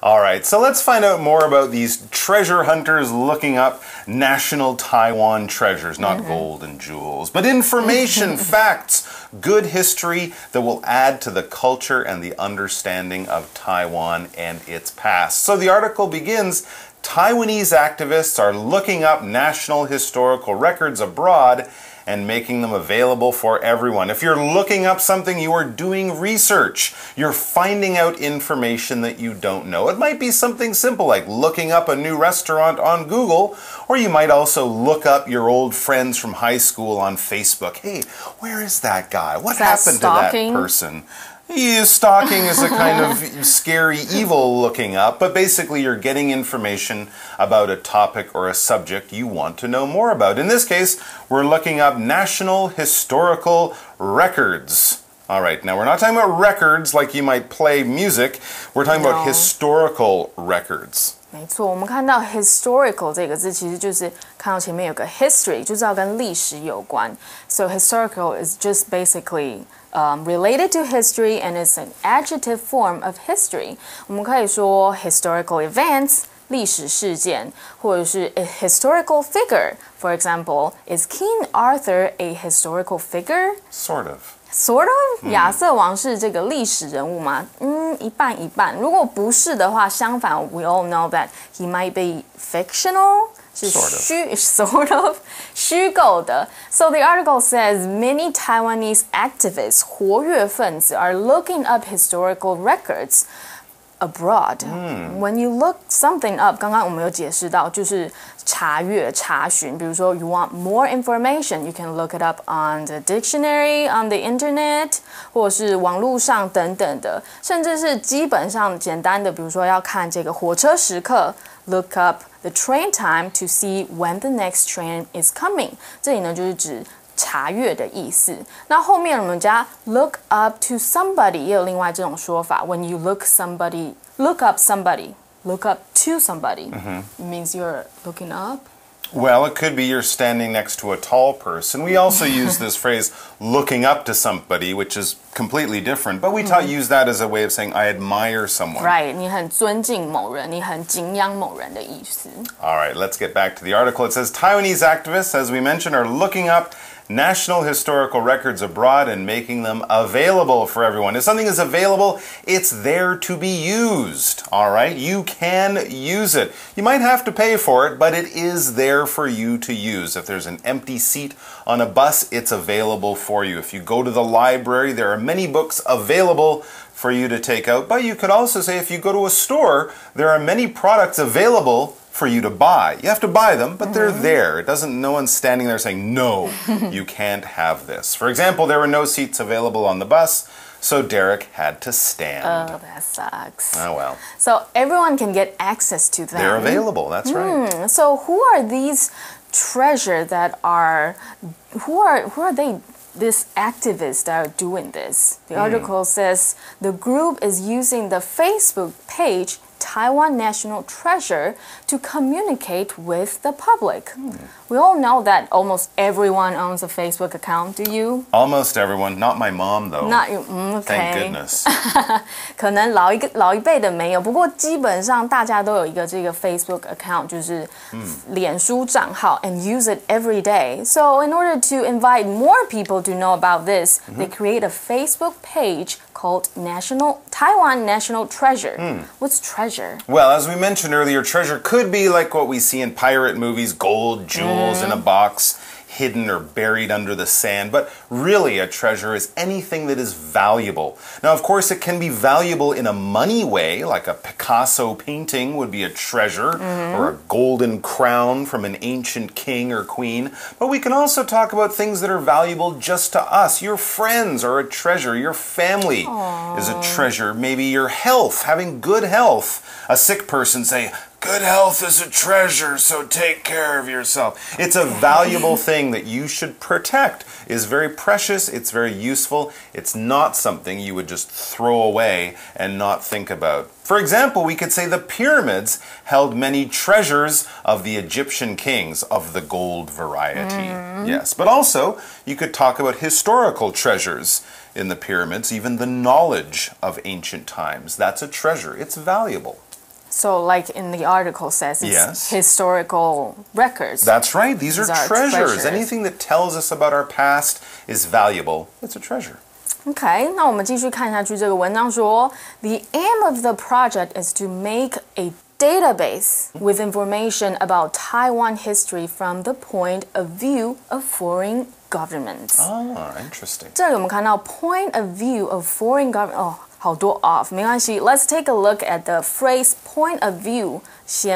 All right, so let's find out more about these treasure hunters looking up national Taiwan treasures, not gold and jewels, but information, facts, good history that will add to the culture and the understanding of Taiwan and its past. So the article begins, Taiwanese activists are looking up national historical records abroad and making them available for everyone. If you're looking up something, you are doing research. You're finding out information that you don't know. It might be something simple like looking up a new restaurant on Google, or you might also look up your old friends from high school on Facebook. Hey, where is that guy? What happened to that person? Stalking is a kind of scary, evil looking up, but basically you're getting information about a topic or a subject you want to know more about. In this case, we're looking up national historical records. All right, now we're not talking about records like you might play music. We're talking about historical records. 没错，我们看到 historical 这个字，其实就是看到前面有个 history， 就知道跟历史有关。So historical is just basically related to history and it's an adjective form of history. 我们可以说 historical events 历史事件，或者是 a historical figure. For example, is King Arthur a historical figure? Sort of. Sort of? 亚瑟王是这个历史人物吗？一半一半。如果不是的话，相反 we all know that he might be fictional. 是sort of 虚构的。So the article says many Taiwanese activists 活跃分子 are looking up historical records abroad. When you look something up, 刚刚我们有解释到，就是查阅、查询。比如说 you want more information, you can look it up on the dictionary, on the internet, 或者是网络上等等的，甚至是基本上简单的，比如说要看这个火车时刻 ，look up the train time to see when the next train is coming. 这里呢就是指查阅的意思。那后面我们加 look up to somebody 也有另外这种说法。When you look up somebody, look up to somebody, it means you're looking up. Well, it could be you're standing next to a tall person. We also use this phrase looking up to somebody, which is completely different. But we use that as a way of saying I admire someone. Right, 你很尊敬某人，你很敬仰某人的意思。All right, let's get back to the article. It says Taiwanese activists, as we mentioned, are looking up national historical records abroad and making them available for everyone. If something is available, it's there to be used. All right, you can use it. You might have to pay for it, but it is there for you to use. If there's an empty seat on a bus, it's available for you. If you go to the library, there are many books available for you to take out. But you could also say if you go to a store, there are many products available for you to buy. You have to buy them, but they're there. It doesn't, no one's standing there saying, no, you can't have this. For example, there were no seats available on the bus, so Derek had to stand. Oh, that sucks. Oh, well. So everyone can get access to them. They're available, that's right. So who are these treasure that are, who are they? These activists that are doing this. The article says the group is using the Facebook page Taiwan National Treasure to communicate with the public. We all know that almost everyone owns a Facebook account, do you? Almost everyone, not my mom though. Not you, okay. Thank goodness. 可能老一辈的没有，不过基本上大家都有一个这个 Facebook account， 就是脸书账号 and use it every day. So in order to invite more people to know about this, they create a Facebook page called Taiwan National Treasure. What's treasure? Well, as we mentioned earlier, treasure could be like what we see in pirate movies, gold, jewels in a box, hidden or buried under the sand. But really, a treasure is anything that is valuable. Now, of course, it can be valuable in a money way, like a Picasso painting would be a treasure, or a golden crown from an ancient king or queen. But we can also talk about things that are valuable just to us. Your friends are a treasure. Your family is a treasure. Maybe your health, having good health. A sick person say, good health is a treasure, so take care of yourself. It's a valuable thing that you should protect. It's very precious, it's very useful. It's not something you would just throw away and not think about. For example, we could say the pyramids held many treasures of the Egyptian kings of the gold variety. Yes, but also you could talk about historical treasures in the pyramids, even the knowledge of ancient times. That's a treasure. It's valuable. So, like in the article says, it's Yes. historical records. That's right. These are treasures. treasures. Anything that tells us about our past is valuable. It's a treasure. OK， 那我们继续看下去。这个文章说 ，The aim of the project is to make a database with information about Taiwan history from the point of view of foreign governments. Ah, interesting. 这里我们看到 point of view of foreign government， 哦，好多 of， 没关系。Let's take a look at the phrase point of view。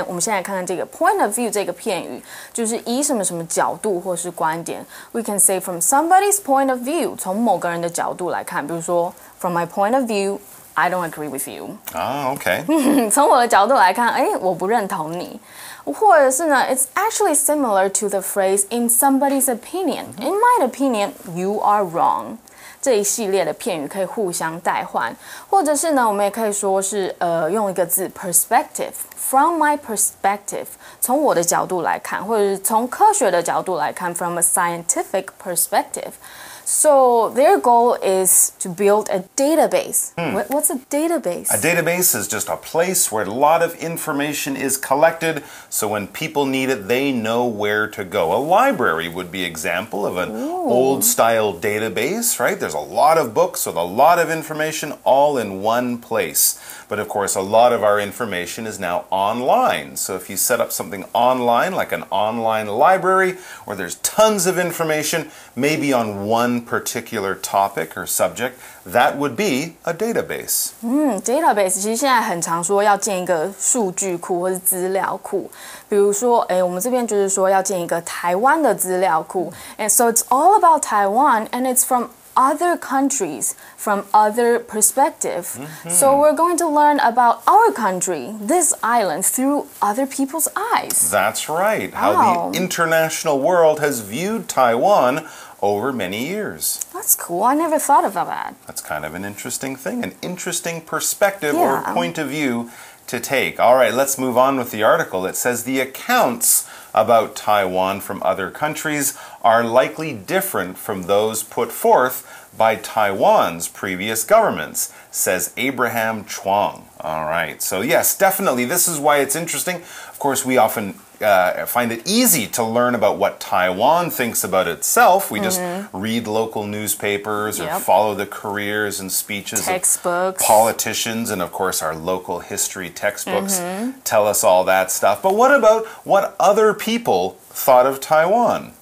我们先来看看这个 point of view 这个片语，就是以什么什么角度或是观点。We can say from somebody's point of view， 从某个人的角度来看，比如说 from my point of view。I don't agree with you. Ah, okay. 从我的角度来看，我不认同你。或者是呢 ，It's actually similar to the phrase in somebody's opinion. In my opinion, you are wrong. 这一系列的片语可以互相代换，或者是呢，我们也可以说是用一个字 perspective. From my perspective， 从我的角度来看，或者是从科学的角度来看 ，from a scientific perspective。So their goal is to build a database. What's a database? A database is just a place where a lot of information is collected, so when people need it, they know where to go. A library would be an example of an old-style database, right? There's a lot of books with a lot of information all in one place. But of course, a lot of our information is now online. So if you set up something online, like an online library, where there's tons of information, maybe on one particular topic or subject, that would be a database. Database 其实现在很常说要建一个数据库或是资料库，比如说，我们这边就是说要建一个台湾的资料库 ，and so it's all about Taiwan, and it's from other countries from other perspective. So we're going to learn about our country, this island, through other people's eyes. That's right. How the international world has viewed Taiwan over many years. That's cool. I never thought about that. That's kind of an interesting thing, an interesting perspective Yeah. or point of view to take. All right, let's move on with the article. It says the accounts about Taiwan from other countries are likely different from those put forth by Taiwan's previous governments, says Abraham Chuang. All right, so yes, definitely, this is why it's interesting. Of course, we often find it easy to learn about what Taiwan thinks about itself. We just read local newspapers or follow the careers and speeches Textbooks. of politicians, and of course our local history textbooks tell us all that stuff. But what about what other people thought of Taiwan?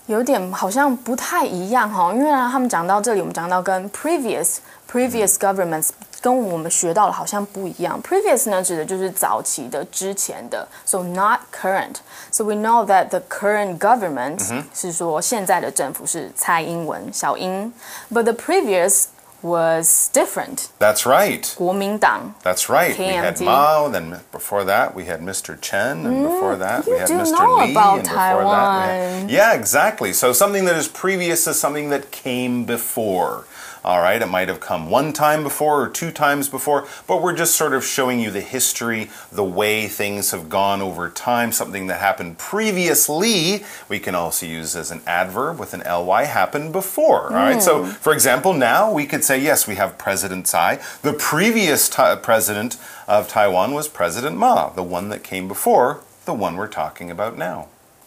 有点好像不太一样哈，因为呢，他们讲到这里，我们讲到跟 previous governments 跟我们学到的好像不一样。Previous 呢，指的就是早期的、之前的 ，so not current. So we know that the current government 是说现在的政府是蔡英文、小英 ，but the previous was different. That's right. 国民党 That's right. We had KMT. Mao, then before that we had Mr. Chen, and before that we had do Mr. know Li, about and before that we Taiwan. had... Yeah, exactly. So something that is previous is something that came before. All right, it might have come one time before or two times before, but we're just sort of showing you the history, the way things have gone over time, something that happened previously. We can also use as an adverb with an ly, happened before. All right, so for example, now we could say, yes, we have President Tsai. The previous president of Taiwan was President Ma, the one that came before the one we're talking about now.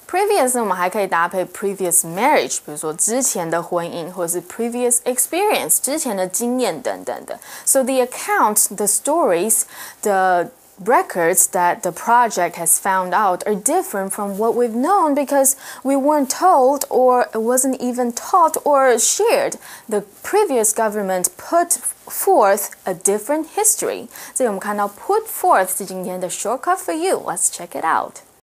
Previous 呢，我们还可以搭配 previous marriage， 比如说之前的婚姻，或者是 previous experience， 之前的经验等等的。So the accounts, the stories, the records that the project has found out are different from what we've known because we weren't told or it wasn't even taught or shared. The previous government put forth a different history. 这里我们看到 put forth 是今天的 shortcut for you. Let's check it out.